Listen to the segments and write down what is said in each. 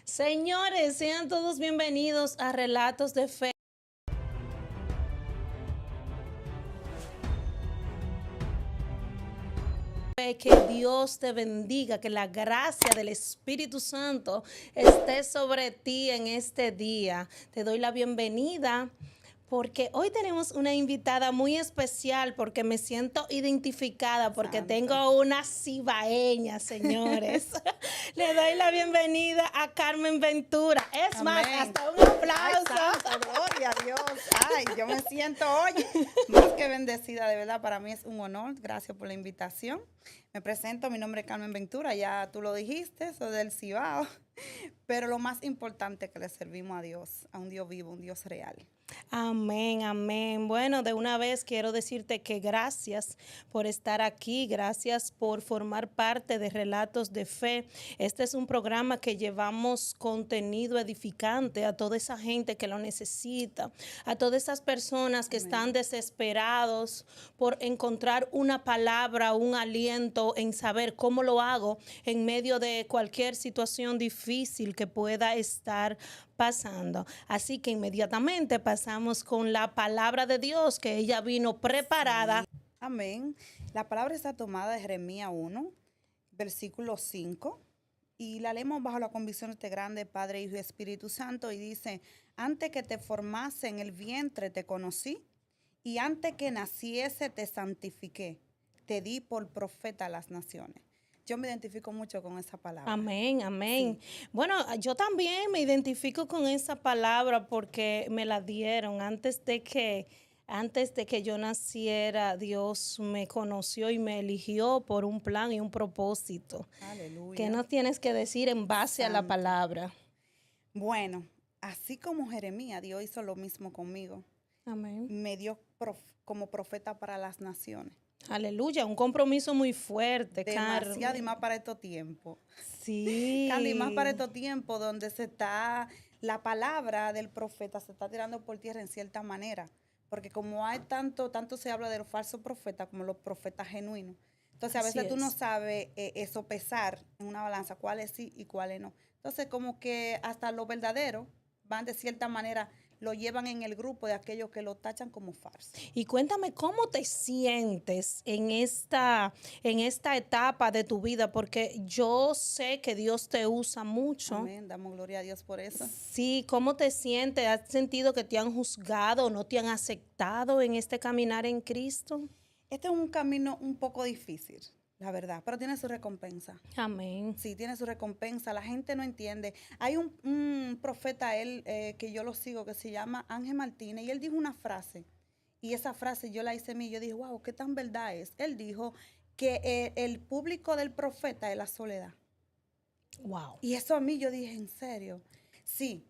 Señores, sean todos bienvenidos a Relatos de Fe. Que Dios te bendiga, que la gracia del Espíritu Santo esté sobre ti en este día. Te doy la bienvenida porque hoy tenemos una invitada muy especial porque me siento identificada porque Santo. tengo una cibaeña, señores. Le doy la bienvenida a Carmen Ventura. Es Amén. más, hasta un aplauso. Ay, santo, gloria a Dios. Ay, yo me siento, oye, más que bendecida, de verdad, para mí es un honor. Gracias por la invitación. Me presento, mi nombre es Carmen Ventura, ya tú lo dijiste, soy del Cibao. Pero lo más importante es que le servimos a Dios, a un Dios vivo, un Dios real. Amén, amén. Bueno, de una vez quiero decirte que gracias por estar aquí, gracias por formar parte de Relatos de Fe. Este es un programa que llevamos contenido edificante a toda esa gente que lo necesita, a todas esas personas que están desesperados por encontrar una palabra, un aliento en saber cómo lo hago en medio de cualquier situación difícil que pueda estar pasando. Así que inmediatamente pasamos con la palabra de Dios, que ella vino preparada. Sí. Amén. La palabra está tomada de Jeremías 1, versículo 5, y la leemos bajo la convicción de este grande Padre, Hijo y Espíritu Santo, y dice: antes que te formase en el vientre te conocí, y antes que naciese te santifiqué, te di por profeta a las naciones. Yo me identifico mucho con esa palabra. Amén, amén. Sí. Bueno, yo también me identifico con esa palabra porque me la dieron antes de que yo naciera. Dios me conoció y me eligió por un plan y un propósito. Aleluya. ¿Qué nos tienes que decir en base a la Santo. palabra? Bueno, así como Jeremías, Dios hizo lo mismo conmigo. Amén. Me dio como profeta para las naciones. Aleluya, un compromiso muy fuerte, Demasiado, Carmen. y más para estos tiempos. Sí. Candy, más para estos tiempos donde la palabra del profeta se está tirando por tierra en cierta manera. Porque como hay tanto se habla de los falsos profetas como los profetas genuinos. Entonces a Así veces tú no es. sabes eso pesar en una balanza, cuáles sí y cuáles no. Entonces como que hasta los verdaderos van de cierta manera, lo llevan en el grupo de aquellos que lo tachan como falso. Y cuéntame cómo te sientes en esta etapa de tu vida, porque yo sé que Dios te usa mucho. Amén, damos gloria a Dios por eso. Sí, ¿cómo te sientes? ¿Has sentido que te han juzgado o no te han aceptado en este caminar en Cristo? Este es un camino un poco difícil, la verdad, pero tiene su recompensa. Amén. Sí, tiene su recompensa. La gente no entiende. Hay un profeta, que yo lo sigo, que se llama Ángel Martínez, y él dijo una frase. Y esa frase yo la hice mía. Yo dije, wow, qué tan verdad es. Él dijo que el público del profeta es la soledad. Wow. Y eso a mí yo dije, ¿en serio? Sí,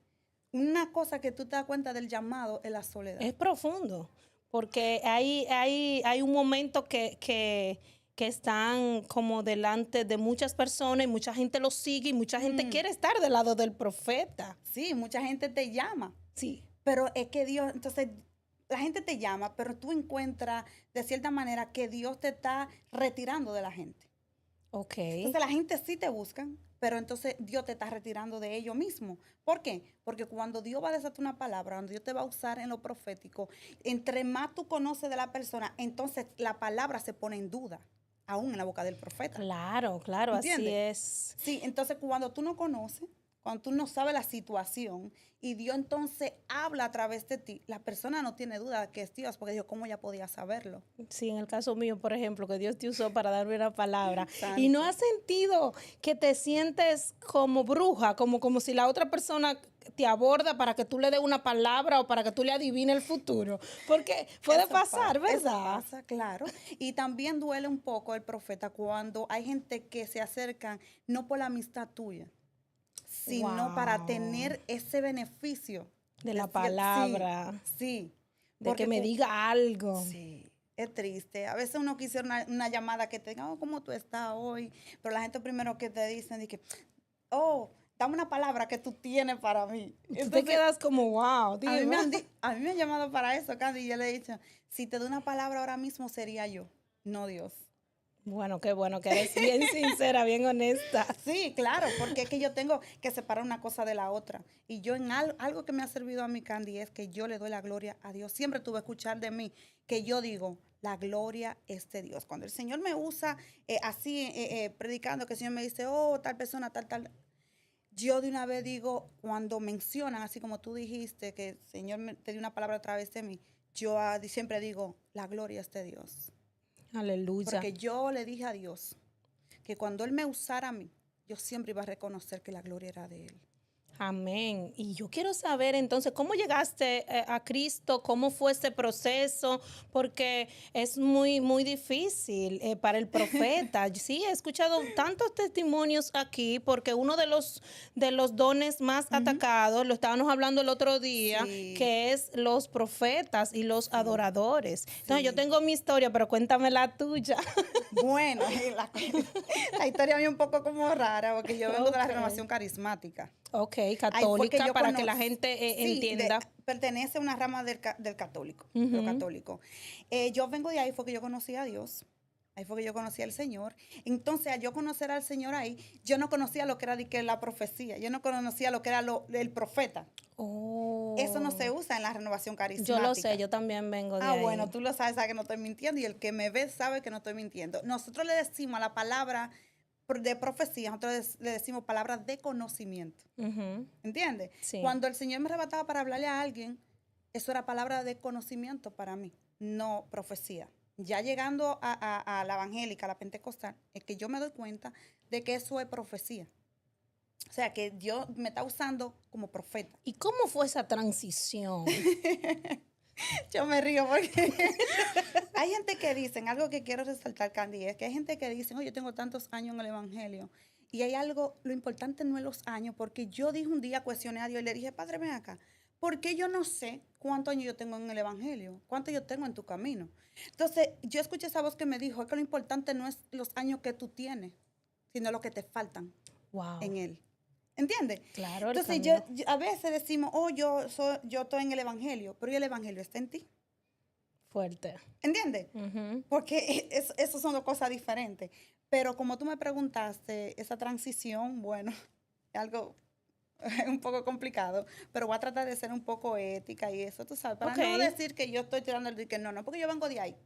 una cosa que tú te das cuenta del llamado es la soledad. Es profundo, porque hay un momento que están como delante de muchas personas y mucha gente lo sigue y mucha gente quiere estar del lado del profeta. Sí, mucha gente te llama. Sí. Pero es que Dios, entonces, la gente te llama, pero tú encuentras de cierta manera que Dios te está retirando de la gente. Ok. Entonces la gente sí te busca, pero entonces Dios te está retirando de ellos mismos. ¿Por qué? Porque cuando Dios va a desatar una palabra, cuando Dios te va a usar en lo profético, entre más tú conoces de la persona, entonces la palabra se pone en duda, aún en la boca del profeta. Claro, claro, ¿Entiendes? así es. Sí, entonces cuando tú no conoces, cuando tú no sabes la situación y Dios entonces habla a través de ti, la persona no tiene duda que es Dios, porque dijo, ¿cómo ella podía saberlo? Sí, en el caso mío, por ejemplo, que Dios te usó para darme una palabra. Santo. Y no has sentido que te sientes como bruja, como si la otra persona te aborda para que tú le des una palabra o para que tú le adivines el futuro. Porque puede pasar, ¿verdad? Eso pasa, claro. Y también duele un poco el profeta cuando hay gente que se acercan no por la amistad tuya, sino para tener ese beneficio de la cier- palabra, Sí, sí. de que me diga algo. Sí, es triste. A veces uno quisiera una llamada que te diga, oh, ¿cómo tú estás hoy? Pero la gente primero que te dicen es que, oh, dame una palabra que tú tienes para mí. Tú te Entonces, quedas como, wow, a mí, dime. a mí me han llamado para eso, Candy, y yo le he dicho, si te doy una palabra ahora mismo sería yo, no Dios. bueno que eres bien sincera, bien honesta. Sí, claro, porque es que yo tengo que separar una cosa de la otra. Y yo en algo que me ha servido a mi Candy es que yo le doy la gloria a Dios. Siempre tuve que escuchar de mí que yo digo, la gloria es de Dios. Cuando el Señor me usa así, predicando, que el Señor me dice, oh, tal persona, tal, yo de una vez digo, cuando mencionan, así como tú dijiste, que el Señor te dio una palabra a través de mí, yo siempre digo, la gloria es de Dios. Aleluya. Porque yo le dije a Dios que cuando Él me usara a mí, yo siempre iba a reconocer que la gloria era de Él. Amén. Y yo quiero saber entonces, ¿cómo llegaste a Cristo? ¿Cómo fue ese proceso? Porque es muy difícil para el profeta. Sí, he escuchado tantos testimonios aquí porque uno de los dones más atacados, lo estábamos hablando el otro día, Sí, que es los profetas y los sí, adoradores. Entonces, yo sí. tengo mi historia, pero cuéntame la tuya. Bueno, la historia a mí un poco como rara, porque yo vengo de la Ok. renovación carismática. Ok, Ahí fue que católica, yo para que la conocí, gente sí, entienda. pertenece a una rama del católico, de lo Ujú. católico. Yo vengo de ahí, fue que yo conocí a Dios. Ahí fue que yo conocí al Señor. Entonces, al yo conocer al Señor ahí, yo no conocía lo que era de que la profecía. Yo no conocía lo que era el profeta. Eso no se Oh, usa en la renovación yo lo sé, carismática. yo también vengo de Ah, bueno, ahí. tú lo sabes, sabes que no estoy mintiendo y el que me ve sabe que no estoy mintiendo. Nosotros le decimos a la palabra de profecía, nosotros le decimos palabra de conocimiento. Ujú, ¿Entiendes? sí. Cuando el Señor me arrebataba para hablarle a alguien, eso era palabra de conocimiento para mí, no profecía. Ya llegando a la evangélica, a la pentecostal, es que yo me doy cuenta de que eso es profecía. O sea, que Dios me está usando como profeta. ¿Y cómo fue esa transición? Yo me río porque hay gente que dicen, algo que quiero resaltar, Candy, es que hay gente que dice, oye, yo tengo tantos años en el Evangelio. Y hay algo, lo importante no es los años, porque yo dije un día, cuestioné a Dios y le dije, Padre, ven acá, ¿por qué yo no sé cuántos años yo tengo en el Evangelio? ¿Cuántos yo tengo en tu camino? Entonces, yo escuché esa voz que me dijo, es que lo importante no es los años que tú tienes, sino los que te faltan Wow, en Él. ¿Entiendes? claro, el Entonces, camino a veces decimos, oh, yo estoy en el Evangelio, pero ¿y el Evangelio está en ti? fuerte. ¿Entiendes? Ujú. Porque eso son dos cosas diferentes. Pero como tú me preguntaste, esa transición, bueno, es algo un poco complicado, pero voy a tratar de ser un poco ética y eso, tú sabes, para Ok. no decir que yo estoy tirando el de que no, porque yo vengo de ahí,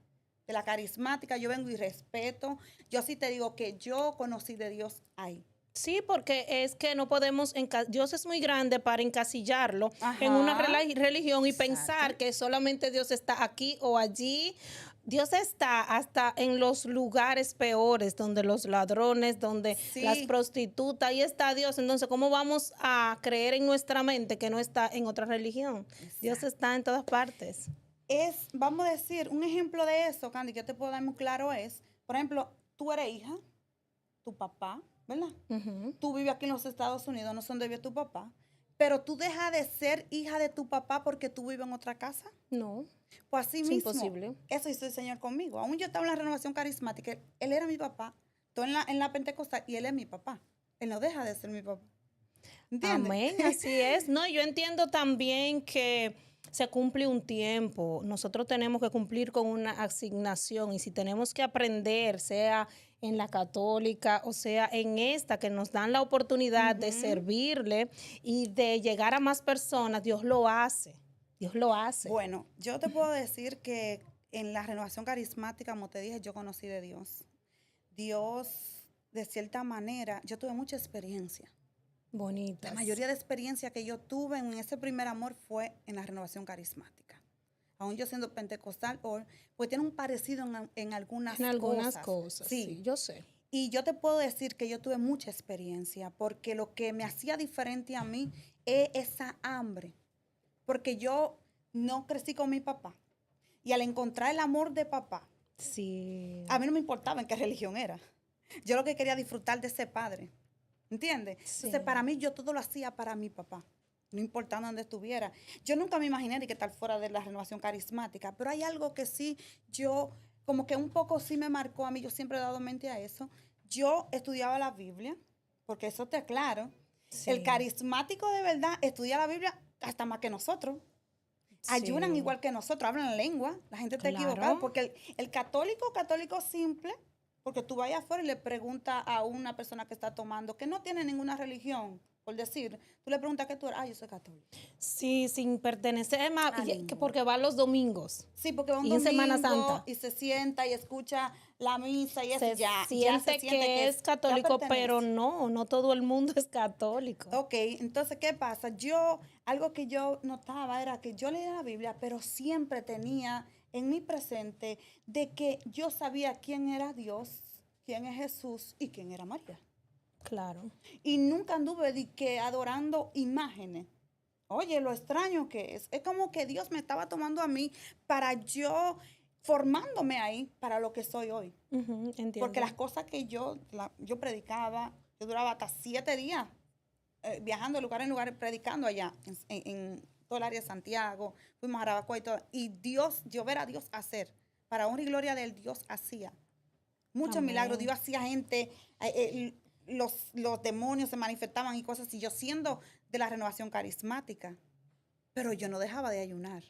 de la carismática, yo vengo y respeto. Yo sí te digo que yo conocí de Dios ahí. Sí, porque es que no podemos, Dios es muy grande para encasillarlo en una Ajá, religión y exacto. pensar que solamente Dios está aquí o allí. Dios está hasta en los lugares peores, donde los ladrones, donde las Sí, prostitutas, ahí está Dios. Entonces, ¿cómo vamos a creer en nuestra mente que no está en otra religión? Dios exacto. está en todas partes. Vamos a decir, un ejemplo de eso, Candy, que yo te puedo dar muy claro es, por ejemplo, tú eres hija, tu papá, ¿verdad? Ujú. Tú vives aquí en los Estados Unidos, no sé dónde vive tu papá, pero tú dejas de ser hija de tu papá porque tú vives en otra casa. No, Pues así es mismo, imposible. eso hizo el Señor conmigo. Aún yo estaba en la renovación carismática, él era mi papá, estoy en la Pentecostal y él es mi papá. Él no deja de ser mi papá. ¿Entiendes? Amén, así es. No, yo entiendo también que se cumple un tiempo. Nosotros tenemos que cumplir con una asignación y si tenemos que aprender, sea en la católica o sea en esta, que nos dan la oportunidad de Ujú. servirle y de llegar a más personas, Dios lo hace. Dios lo hace. Bueno, yo te puedo decir que en la renovación carismática, como te dije, yo conocí de Dios. Dios, de cierta manera, yo tuve mucha experiencia. La Bonitas. mayoría de experiencia que yo tuve en ese primer amor fue en la renovación carismática. Aún yo siendo pentecostal, pues tiene un parecido en algunas En algunas cosas. cosas, Sí. sí, yo sé. Y yo te puedo decir que yo tuve mucha experiencia, porque lo que me hacía diferente a mí es esa hambre. Porque yo no crecí con mi papá. Y al encontrar el amor de papá, Sí, a mí no me importaba en qué religión era. Yo lo que quería disfrutar de ese padre. ¿Entiendes? Entonces, sí. para mí, yo todo lo hacía para mi papá, no importando dónde estuviera. Yo nunca me imaginé de que tal fuera de la renovación carismática, pero hay algo que sí, yo, como que un poco sí me marcó a mí, yo siempre he dado mente a eso. Yo estudiaba la Biblia, porque eso te aclaro. El Sí, carismático de verdad estudia la Biblia hasta más que nosotros. Ayunan sí, igual que nosotros, hablan lengua. La gente está equivocada, claro. porque el católico simple, Porque tú vayas afuera y le preguntas a una persona que está tomando, que no tiene ninguna religión, por decir, tú le preguntas qué tú eres, yo soy católico. Sí, sin pertenecer más, A ninguno. porque va los domingos. Sí, porque va un Y en Semana domingo Santa. y se sienta y escucha la misa y eso, Se ya siente se siente que es ya católico, pero pertenece. no todo el mundo es católico. Ok, entonces, ¿qué pasa? Algo que yo notaba era que yo leía la Biblia, pero siempre tenía en mi presente de que yo sabía quién era Dios, quién es Jesús y quién era María. Claro. Y nunca anduve de que adorando imágenes. Oye, lo extraño que es como que Dios me estaba tomando a mí para yo formándome ahí para lo que soy hoy. Ujú, Porque entiendo. las cosas que yo predicaba, yo duraba hasta 7 días viajando de lugar en lugar, predicando allá en todo el área de Santiago, fuimos a Jarabacoa y todo. Y Dios, yo ver a Dios hacer, para honra y gloria del Dios hacía muchos milagros. Amén. Dios hacía gente, los demonios se manifestaban y cosas así. Yo siendo de la renovación carismática, pero yo no dejaba de ayunar.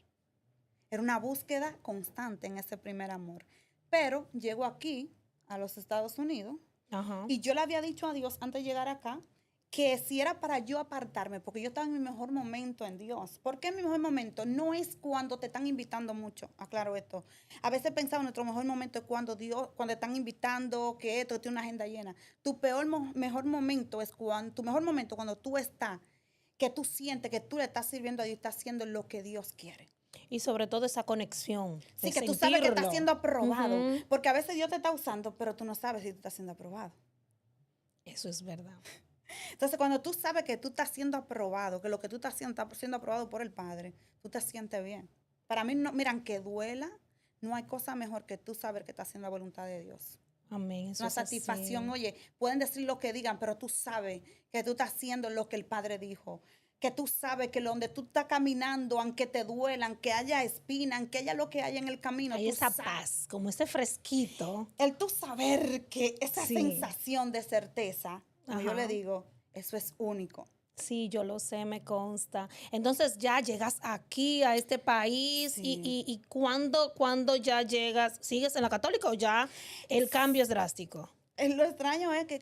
Era una búsqueda constante en ese primer amor. Pero llego aquí, a los Estados Unidos, Ajá. y yo le había dicho a Dios antes de llegar acá que si era para yo apartarme, porque yo estaba en mi mejor momento en Dios. ¿Por qué en mi mejor momento? No es cuando te están invitando mucho, aclaro esto. A veces pensaba nuestro mejor momento es cuando cuando están invitando, que esto tiene una agenda llena. Tu mejor momento es tu mejor momento cuando tú estás, que tú sientes que tú le estás sirviendo a Dios y estás haciendo lo que Dios quiere. Y sobre todo esa conexión, Sí, el que tú sabes que estás sentirlo. siendo aprobado, Ujú. porque a veces Dios te está usando, pero tú no sabes si tú estás siendo aprobado. Eso es verdad. Entonces, cuando tú sabes que tú estás siendo aprobado, que lo que tú estás haciendo está siendo aprobado por el Padre, tú te sientes bien. Para mí, no, miran, que duela, no hay cosa mejor que tú saber que estás haciendo la voluntad de Dios. Amén. Eso Una es así. satisfacción, oye, pueden decir lo que digan, pero tú sabes que tú estás haciendo lo que el Padre dijo. Que tú sabes que donde tú estás caminando, aunque te duelan, que haya espina, que haya lo que haya en el camino, Hay tú esa sabes. paz, como ese fresquito. El tú saber que esa Sí. sensación de certeza, como yo le Ajá. digo, eso es único. Sí, yo lo sé, me consta. Entonces ya llegas aquí, a este país, Sí. y ¿cuándo ya llegas? ¿Sigues en la católica o ya el cambio es drástico? Lo extraño es que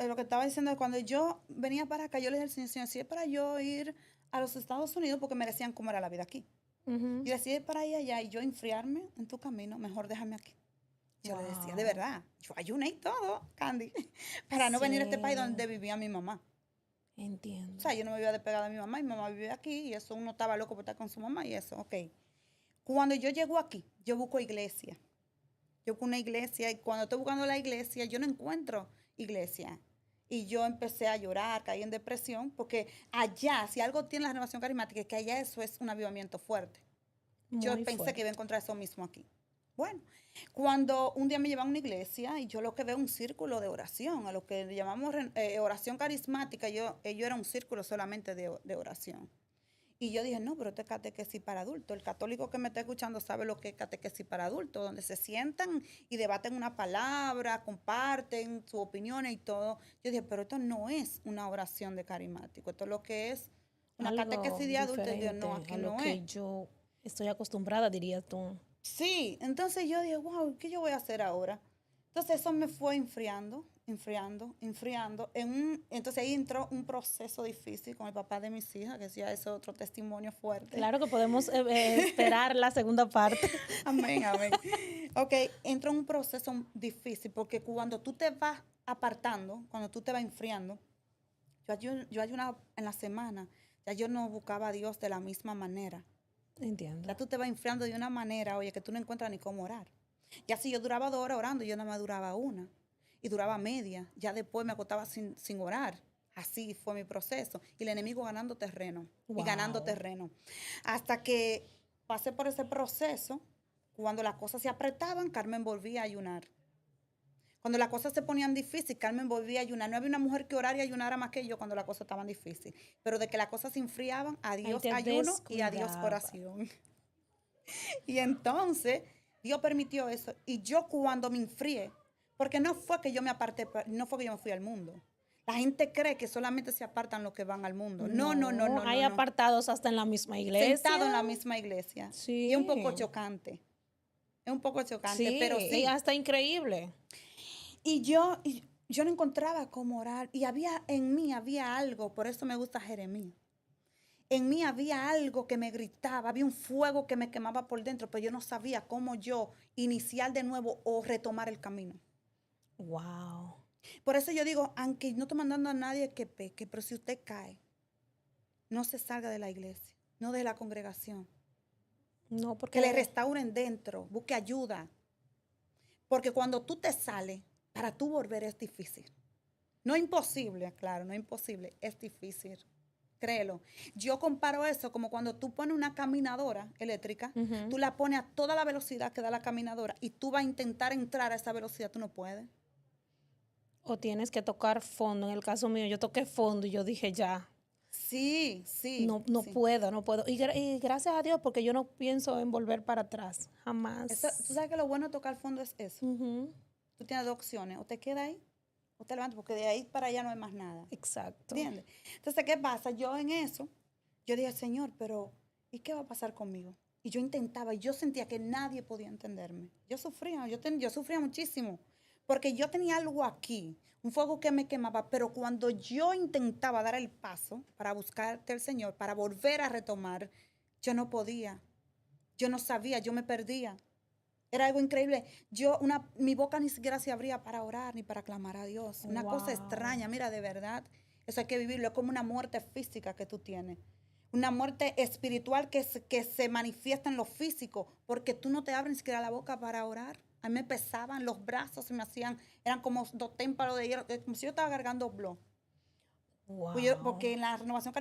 lo que estaba diciendo es cuando yo venía para acá, yo le dije al Señor, si es para yo ir a los Estados Unidos, porque me decían cómo era la vida aquí. Ujú. Y decía, si es para ir allá y yo enfriarme en tu camino, mejor déjame aquí. Yo le decía, de Wow. verdad, yo ayuné y todo, Candy, para no venir a este país Sí, donde vivía mi mamá. O entiendo. sea, yo no me había despegado de mi mamá vivía aquí y eso uno estaba loco por estar con su mamá y eso, ok. Cuando yo llego aquí, yo busco iglesia. Yo busco una iglesia y cuando estoy buscando la iglesia, yo no encuentro iglesia. Y yo empecé a llorar, caí en depresión, porque allá, si algo tiene la renovación carismática, es que allá eso es un avivamiento fuerte. Yo Muy pensé que iba a fuerte. encontrar eso mismo aquí. Bueno, cuando un día me llevan a una iglesia y yo lo que veo es un círculo de oración, a lo que le llamamos oración carismática, ello era un círculo solamente de oración. Y yo dije, no, pero esto es catequesis para adultos. El católico que me está escuchando sabe lo que es catequesis para adultos, donde se sientan y debaten una palabra, comparten sus opiniones y todo. Yo dije, pero esto no es una oración de carismático, esto es lo que es una Algo catequesis de adultos. Y yo, diferente no, aquí a lo no es. que yo estoy acostumbrada, dirías tú. Sí, entonces yo dije, wow, ¿qué yo voy a hacer ahora? Entonces eso me fue enfriando. Entonces ahí entró un proceso difícil con el papá de mis hijas, que ya es otro testimonio fuerte. Claro que podemos esperar la segunda parte. Amén, amén. Ok, entró un proceso difícil porque cuando tú te vas apartando, cuando tú te vas enfriando, yo ayunaba en la semana, ya yo no buscaba a Dios de la misma manera. Entiendo. Ya tú te vas enfriando de una manera, oye, que tú no encuentras ni cómo orar. Ya si yo duraba 2 horas orando, yo nada más duraba una. Y duraba media. Ya después me acostaba sin orar. Así fue mi proceso. Y el enemigo ganando terreno. Y ganando Wow. terreno. Hasta que pasé por ese proceso, cuando las cosas se apretaban, Carmen volvía a ayunar. Cuando las cosas se ponían difíciles, Carmen volvía a ayunar. No había una mujer que orara y ayunara más que yo cuando las cosas estaban difíciles. Pero de que las cosas se enfriaban, Ahí adiós te ayuno y adiós descuidaba. oración. Y entonces Dios permitió eso. Y yo cuando me enfrié, porque no fue que yo me aparté, no fue que yo me fui al mundo. La gente cree que solamente se apartan los que van al mundo. No, no, no, No, no, hay no, no. apartados hasta en la misma Sentado en la iglesia. misma iglesia. Y es un poco Sí, chocante. Es un poco chocante, pero sí, y sí. hasta increíble. Y yo no encontraba cómo orar. Y en mí había algo, por eso me gusta Jeremías. En mí había algo que me gritaba, había un fuego que me quemaba por dentro, pero yo no sabía cómo yo iniciar de nuevo o retomar el camino. Wow. Por eso yo digo, aunque no estoy mandando a nadie que peque, pero si usted cae, no se salga de la iglesia, no de la congregación. No, Que le porque restauren dentro, busque ayuda. Porque cuando tú te sales, para tú volver es difícil. No es imposible, claro, no es imposible, es difícil. Créelo. Yo comparo eso como cuando tú pones una caminadora eléctrica, tú la pones a toda la velocidad que da la caminadora y tú vas a intentar entrar a esa velocidad, tú no puedes. o tienes que tocar fondo. En el caso mío, yo toqué fondo y yo dije ya. Sí, sí, No, no sí. puedo, no puedo. Y gracias a Dios, porque yo no pienso en volver para atrás, Tú jamás. sabes que lo bueno de tocar fondo es eso. Ujú. Tú tienes dos opciones, o te quedas ahí o te levantas, porque de ahí para allá no hay más nada. Exacto. ¿Entiendes? Entonces, ¿qué pasa? Yo en eso, yo dije, Señor, pero ¿y qué va a pasar conmigo? Y yo intentaba, y yo sentía que nadie podía entenderme. Yo sufría, yo sufría muchísimo, porque yo tenía algo aquí, un fuego que me quemaba, pero cuando yo intentaba dar el paso para buscarte al Señor, para volver a retomar, yo no podía, yo no sabía, yo me perdía. Era algo increíble. Mi boca ni siquiera se abría para orar ni para clamar a Dios. Una cosa Wow. extraña, mira, de verdad. Eso hay que vivirlo. Es como una muerte física que tú tienes. Una muerte espiritual que se manifiesta en lo físico, porque tú no te abres ni siquiera la boca para orar. A mí me pesaban los brazos, se me hacían, eran como dos témpanos de hierro, como si yo estaba cargando blog. Wow. Porque en la renovación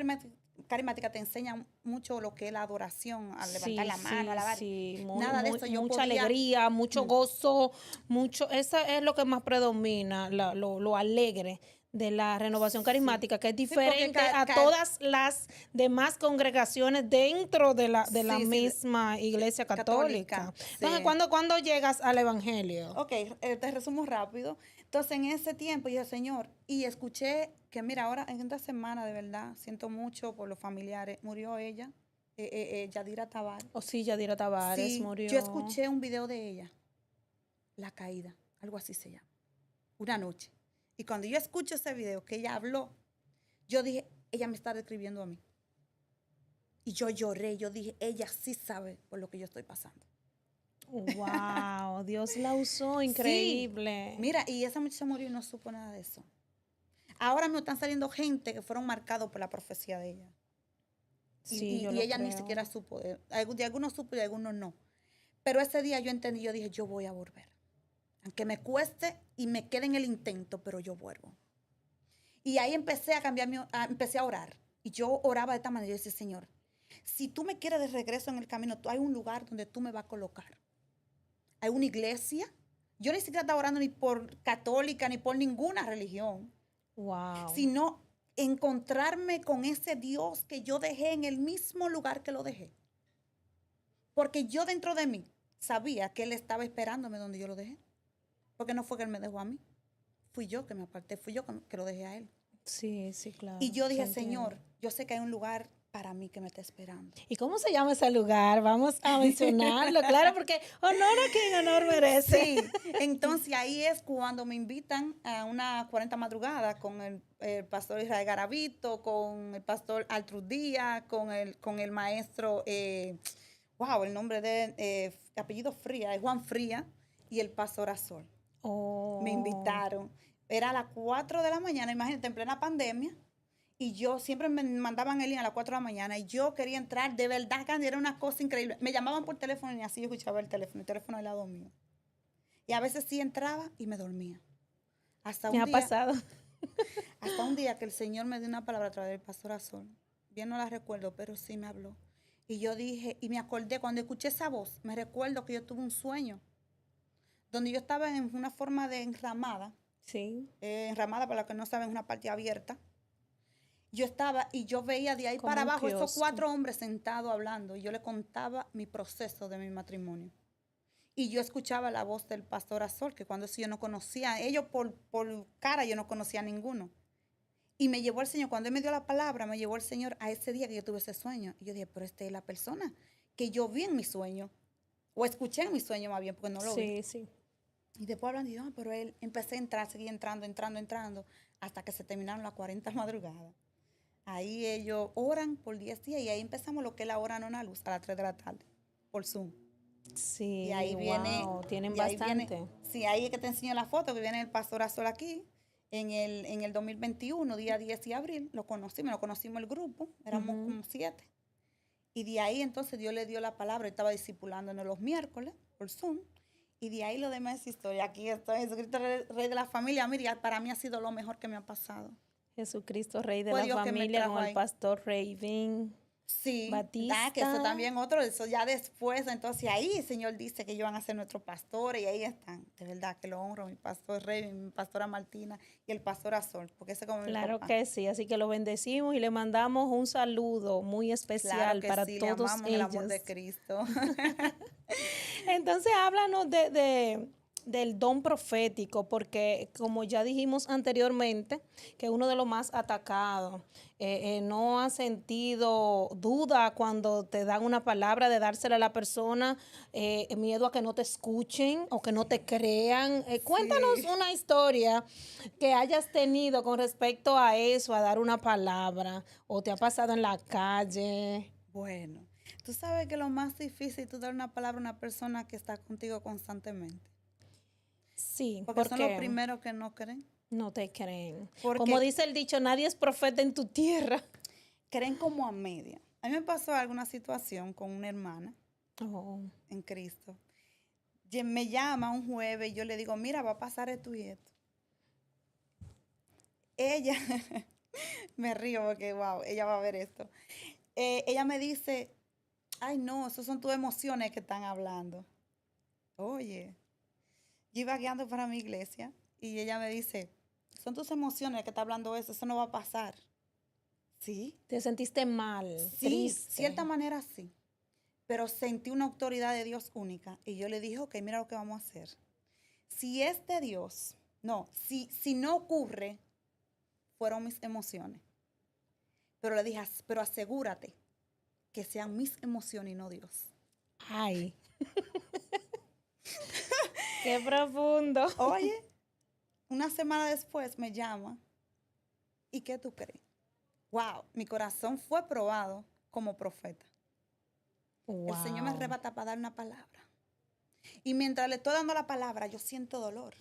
carismática te enseña mucho lo que es la adoración, a levantar Sí, la mano, a sí, alabar. sí. Nada de eso yo Mucha podía. alegría, mucho mm, gozo, mucho. Eso es lo que más predomina, lo alegre de la renovación Sí. carismática, que es Sí, porque diferente a todas las demás congregaciones dentro de la sí, sí, misma iglesia católica, católica. Entonces, sí. ¿cuándo llegas al evangelio? Ok, te resumo rápido. Entonces, en ese tiempo, yo dije, Señor, y escuché que, mira, ahora en esta semana, de verdad, siento mucho por los familiares. Murió ella, Yadira Tabar. O sí, Yadira Tavares Sí, yo murió. escuché un video de ella, La Caída, algo así se llama, una noche. Y cuando yo escucho ese video que ella habló, yo dije, ella me está describiendo a mí. Y yo lloré, yo dije, ella sí sabe por lo que yo estoy pasando. Wow, Dios la usó Sí, increíble. mira, y esa muchacha murió y no supo nada de eso. Ahora me están saliendo gente que fueron marcados por la profecía de ella. Y, Sí, y- yo y lo ella ni creo. siquiera supo. De algunos supo y de algunos no. Pero ese día yo entendí, yo dije, yo voy a volver. Aunque me cueste y me quede en el intento, pero yo vuelvo. Y ahí empecé a cambiar, empecé a orar. Y yo oraba de esta manera. Yo decía, Señor, si tú me quieres de regreso en el camino, hay un lugar donde tú me vas a colocar. Hay una iglesia. Yo ni siquiera estaba orando ni por católica ni por ninguna religión, Wow. sino encontrarme con ese Dios que yo dejé en el mismo lugar que lo dejé. Porque yo dentro de mí sabía que Él estaba esperándome donde yo lo dejé. Porque no fue que Él me dejó a mí. Fui yo que me aparté, fui yo que lo dejé a Él. Sí, sí, Y claro, yo se dije, entiende. Señor, yo sé que hay un lugar para mí que me está esperando. ¿Y cómo se llama ese lugar? Vamos a mencionarlo, claro, porque honor a quien honor merece. Sí, entonces ahí es cuando me invitan a una 40 madrugada con el pastor Israel Garavito, con el pastor Altrud Díaz, con el maestro, wow, el nombre de apellido Fría, es Juan Fría, y el pastor Azul. Me Oh, invitaron. Era a las 4 de la mañana, imagínate, en plena pandemia. Y yo siempre me mandaban el link a las 4 de la mañana y yo quería entrar. De verdad, Candy, era una cosa increíble. Me llamaban por teléfono y así yo escuchaba el teléfono al lado mío. Y a veces sí entraba y me dormía. Hasta me un ha día, pasado. hasta un día que el Señor me dio una palabra a través del pastor Azul. Bien no la recuerdo, pero sí me habló. Y yo dije, y me acordé, cuando escuché esa voz, me recuerdo que yo tuve un sueño donde yo estaba en una forma de enramada. Sí, Enramada, para los que no saben, es una parte abierta. Yo estaba y yo veía de ahí como para un abajo esos kiosco. 4 hombres sentados hablando y yo le contaba mi proceso de mi matrimonio. Y yo escuchaba la voz del pastor Azor, que cuando eso yo no conocía, a ellos por cara yo no conocía a ninguno. Y me llevó el Señor, cuando Él me dio la palabra, me llevó el Señor a ese día que yo tuve ese sueño. Y yo dije, pero esta es la persona que yo vi en mi sueño, o escuché en mi sueño más bien, porque no lo vi. Sí, sí. Y después hablando, y yo, pero él, empecé a entrar, seguí entrando, hasta que se terminaron las 40 madrugadas. Ahí ellos oran por 10 días y ahí empezamos lo que es la hora nona luz a las 3 de la tarde, por Zoom. Y Sí, ahí viene, wow, tienen y ahí viene, bastante. sí, ahí es que te enseño la foto, que viene el pastor Azul aquí, en el 2021, día 10 de abril, me lo conocimos el grupo, éramos Ujú. como 7. Y de ahí entonces Dios le dio la palabra, él estaba discipulándonos los miércoles por Zoom. Y de ahí lo demás es historia. Aquí estoy, Jesucristo, Rey de la familia. Mira, para mí ha sido lo mejor que me ha pasado. Jesucristo, Rey de Fue la Dios que me familia, trajo con el ahí. pastor Raven Sí, que eso Batista. también otro, eso ya después, entonces ahí el Señor dice que ellos van a ser nuestros pastores y ahí están. De verdad que lo honro, mi pastor Rey, mi pastora Martina y el pastor Azul, porque ese es como mi Claro papá. que sí, así que lo bendecimos y le mandamos un saludo muy Claro especial que para sí, le todos amamos en el amor ellos. de Cristo. Entonces háblanos del don profético, porque como ya dijimos anteriormente, que es uno de los más atacados, no ha sentido duda cuando te dan una palabra de dársela a la persona, miedo a que no te escuchen o que no te crean. Cuéntanos Sí. una historia que hayas tenido con respecto a eso, a dar una palabra, o te ha pasado en la calle. Bueno, tú sabes que lo más difícil es dar una palabra a una persona que está contigo constantemente, Sí, porque son los porque primeros que no creen, no te creen. Como porque dice el dicho, nadie es profeta en tu tierra. creen como a media. A mí me pasó alguna situación con una hermana Oh, en Cristo. Me llama un jueves y yo le digo, mira, va a pasar esto y esto. Ella, me río porque, wow, ella va a ver esto. Ella me dice, ay no, esas son tus emociones que están hablando. Oye, yo iba guiando para mi iglesia y ella me dice, son tus emociones que está hablando eso no va a pasar. Sí, te sentiste mal, sí, cierta triste. manera sí, pero sentí una autoridad de Dios única y yo le dije, ok, mira lo que vamos a hacer. Si es de Dios, no, si no ocurre, fueron mis emociones. Pero le dije, pero asegúrate que sean mis emociones y no Dios. Ay, qué profundo. Oye, una semana después me llama. ¿Y qué tú crees? Wow, mi corazón fue probado como profeta. El Señor me Wow. arrebata para dar una palabra. Y mientras le estoy dando la palabra, yo siento dolor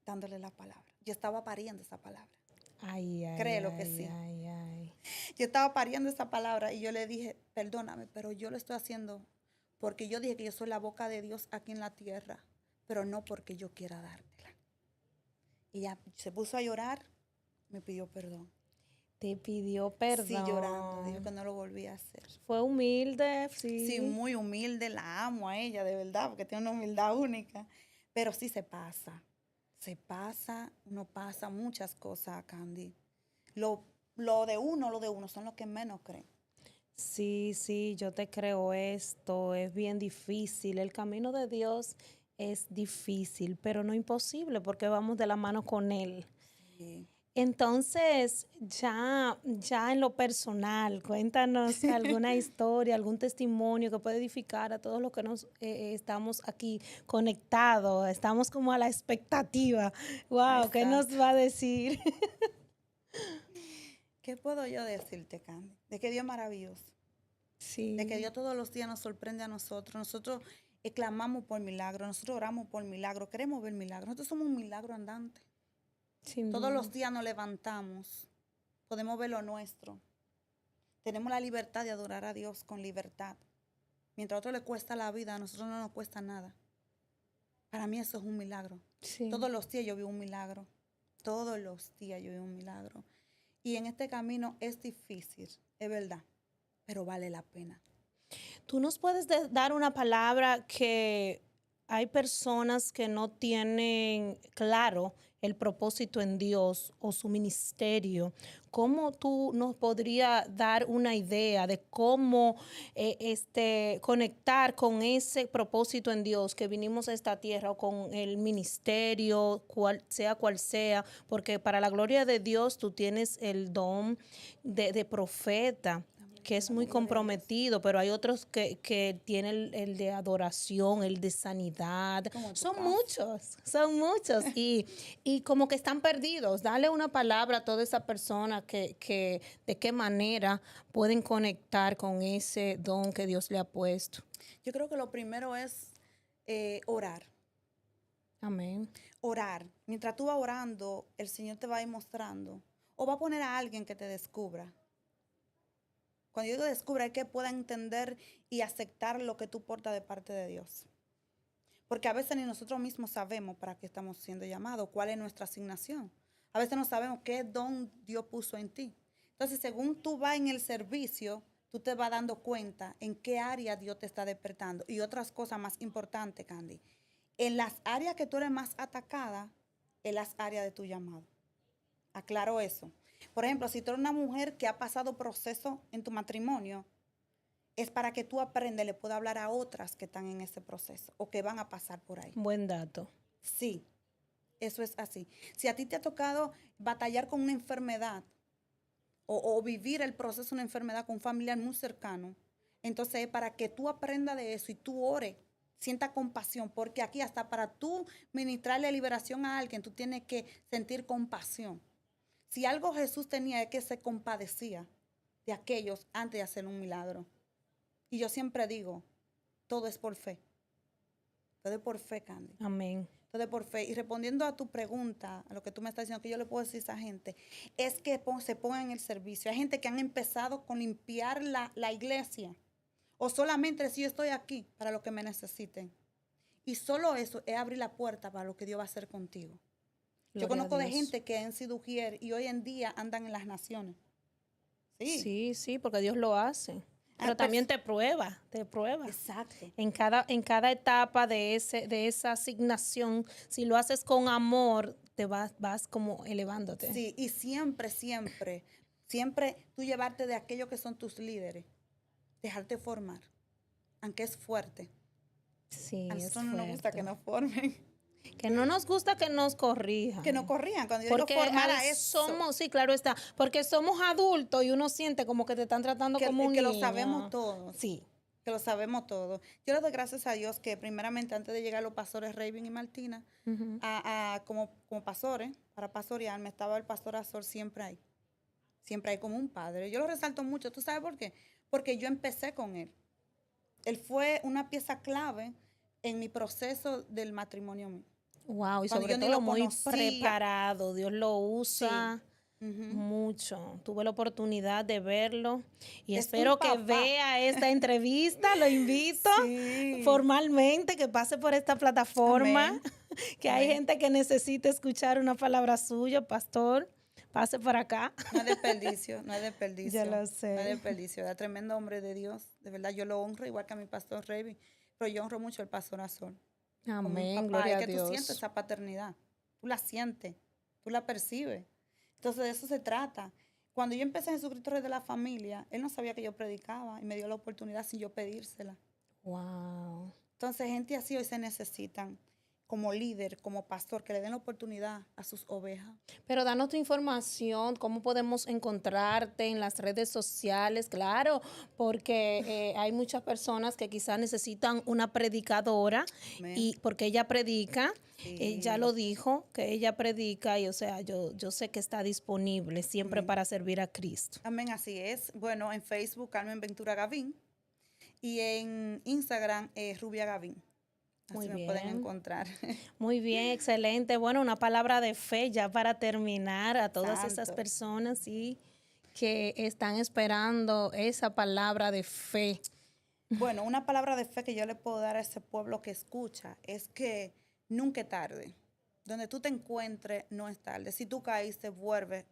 dándole la palabra. Yo estaba pariendo esa palabra. Ay, ay, Créelo que ay, sí. ay, ay. Yo estaba pariendo esa palabra y yo le dije, perdóname, pero yo lo estoy haciendo porque yo dije que yo soy la boca de Dios aquí en la tierra, pero no porque yo quiera dártela. Y ella se puso a llorar, me pidió perdón. Te pidió Sí, llorando, dijo que perdón. no lo volvía a hacer. Fue humilde, Sí, sí. muy humilde, la amo a ella, de verdad, porque tiene una humildad única. Pero sí se pasa, uno pasa muchas cosas, Candy. Lo, lo de uno son los que menos creen. Sí, sí, yo te creo esto, es bien difícil. El camino de Dios es difícil, pero no imposible porque vamos de la mano con Él. Sí. Entonces, ya en lo personal, cuéntanos alguna historia, algún testimonio que puede edificar a todos los que nos estamos aquí conectados. Estamos como a la expectativa. Wow, ¿qué nos Exacto. va a decir? ¿Qué puedo yo decirte, Candy? De que Dios es maravilloso, de que Sí, Dios todos los días nos sorprende a nosotros. Nosotros clamamos por milagros, nosotros oramos por milagros, queremos ver milagros. Nosotros somos un milagro andante. sin Todos duda. los días nos levantamos, podemos ver lo nuestro. Tenemos la libertad de adorar a Dios con libertad. Mientras a otro le cuesta la vida, a nosotros no nos cuesta nada. Para mí eso es un milagro. Sí. Todos los días yo veo un milagro. Todos los días yo veo un milagro. Y en este camino es difícil, es verdad, pero vale la pena. ¿Tú nos puedes dar una palabra que hay personas que no tienen claro el propósito en Dios o su ministerio? ¿Cómo tú nos podrías dar una idea de cómo conectar con ese propósito en Dios que vinimos a esta tierra o con el ministerio, cual sea? Porque para la gloria de Dios tú tienes el don de profeta. que es muy comprometido, pero hay otros que tienen el de adoración, el de sanidad. Son muchos. Y como que están perdidos. Dale una palabra a toda esa persona que de qué manera pueden conectar con ese don que Dios le ha puesto. Yo creo que lo primero es orar. Amén. Orar. Mientras tú vas orando, el Señor te va a ir mostrando. O va a poner a alguien que te descubra. Cuando yo digo descubra, es que pueda entender y aceptar lo que tú portas de parte de Dios. Porque a veces ni nosotros mismos sabemos para qué estamos siendo llamados, cuál es nuestra asignación. A veces no sabemos qué don Dios puso en ti. Entonces, según tú vas en el servicio, tú te vas dando cuenta en qué área Dios te está despertando. Y otras cosas más importantes, Candy. En las áreas que tú eres más atacada, en las áreas de tu llamado. Aclaro eso. Por ejemplo, si tú eres una mujer que ha pasado proceso en tu matrimonio, es para que tú aprendas y le puedas hablar a otras que están en ese proceso o que van a pasar por ahí. Buen dato. Sí, eso es así. Si a ti te ha tocado batallar con una enfermedad o vivir el proceso de una enfermedad con un familiar muy cercano, entonces es para que tú aprendas de eso y tú ores, sienta compasión, porque aquí hasta para tú ministrarle liberación a alguien, tú tienes que sentir compasión. Si algo Jesús tenía es que se compadecía de aquellos antes de hacer un milagro. Y yo siempre digo, todo es por fe. Todo es por fe, Candy. Amén. Todo es por fe. Y respondiendo a tu pregunta, a lo que tú me estás diciendo, que yo le puedo decir a esa gente, es que se pongan en el servicio. Hay gente que han empezado con limpiar la iglesia. O solamente decir, yo estoy aquí para lo que me necesiten. Y solo eso es abrir la puerta para lo que Dios va a hacer contigo. Yo conozco de gente que han sido ujier y hoy en día andan en las naciones. Sí, porque Dios lo hace. Pero también te prueba. Exacto. En cada etapa de esa asignación, si lo haces con amor, te vas como elevándote. Sí, y siempre tú llevarte de aquellos que son tus líderes, dejarte formar, aunque es fuerte. Sí, a nosotros no nos gusta que nos formen. Que no nos gusta que nos corrijan. Que nos corrijan. Cuando yo digo formar a eso. Sí, claro está. Porque somos adultos y uno siente como que te están tratando como un niño. Que lo sabemos todos. Sí. Que lo sabemos todos. Yo le doy gracias a Dios que primeramente antes de llegar los pastores Raven y Martina, como pastores, para pastorearme, estaba el pastor Azor siempre ahí. Siempre ahí como un padre. Yo lo resalto mucho. ¿Tú sabes por qué? Porque yo empecé con él. Él fue una pieza clave en mi proceso del matrimonio mío. Wow, y sobre todo muy preparado. Dios lo usa mucho. Tuve la oportunidad de verlo y espero que vea esta entrevista. Lo invito formalmente, que pase por esta plataforma. Amén. Que hay gente que necesita escuchar una palabra suya, pastor. Pase por acá. No hay desperdicio, no hay desperdicio. Ya lo sé. No hay desperdicio. Es tremendo hombre de Dios. De verdad, yo lo honro igual que a mi pastor Raven, pero yo honro mucho al pastor Azor. Amén, gloria a Dios. Tú sientes esa paternidad, tú la sientes, tú la percibes. Entonces de eso se trata. Cuando yo empecé en Jesucristo Rey de la Familia, él no sabía que yo predicaba y me dio la oportunidad sin yo pedírsela. Wow. Entonces gente así hoy se necesitan como líder, como pastor, que le den la oportunidad a sus ovejas. Pero danos tu información, cómo podemos encontrarte en las redes sociales, claro, porque hay muchas personas que quizás necesitan una predicadora. Amén. Y porque ella predica, ella lo dijo, que ella predica y o sea, yo sé que está disponible siempre Amén. Para servir a Cristo. Amén, así es. Bueno, en Facebook, Carmen Ventura Gavín, y en Instagram, Rubia Gavín. Así me pueden encontrar. Muy bien, excelente. Bueno, una palabra de fe ya para terminar a todas esas personas que están esperando esa palabra de fe. Bueno, una palabra de fe que yo le puedo dar a ese pueblo que escucha es que nunca es tarde. Donde tú te encuentres, no es tarde. Si tú caíste, vuelve,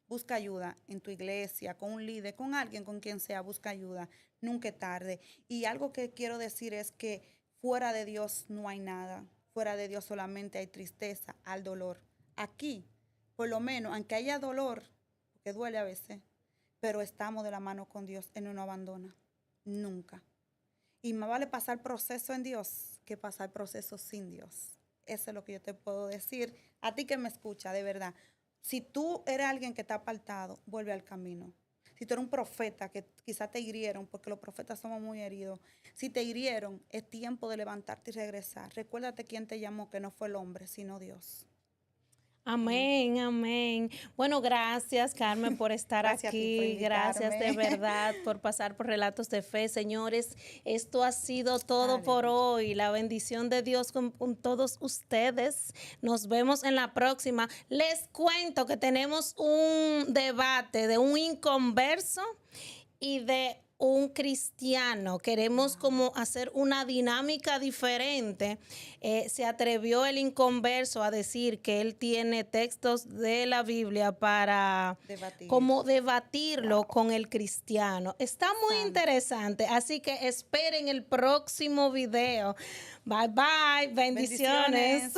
busca ayuda en tu iglesia, con un líder, con alguien, con quien sea, busca ayuda. Nunca es tarde. Y algo que quiero decir es que fuera de Dios no hay nada. Fuera de Dios solamente hay tristeza, hay dolor. Aquí, por lo menos, aunque haya dolor, porque duele a veces, pero estamos de la mano con Dios. Él no nos abandona. Nunca. Y más vale pasar proceso en Dios que pasar proceso sin Dios. Eso es lo que yo te puedo decir. A ti que me escucha, de verdad. Si tú eres alguien que está apartado, vuelve al camino. Si tú eres un profeta que quizás te hirieron, porque los profetas somos muy heridos. Si te hirieron, es tiempo de levantarte y regresar. Recuérdate quién te llamó, que no fue el hombre, sino Dios. Amén, amén. Bueno, gracias, Carmen, por estar Gracias a ti por aquí. Gracias de invitarme. verdad por pasar por Relatos de Fe. Señores, esto ha sido todo por Aleluya. hoy. La bendición de Dios con todos ustedes. Nos vemos en la próxima. Les cuento que tenemos un debate de un inconverso y de un cristiano. Queremos como hacer una dinámica diferente. Se atrevió el inconverso a decir que él tiene textos de la Biblia para Debatir. como debatirlo con el cristiano. Está muy Santo. interesante, así que esperen el próximo video. Bye bye, bendiciones.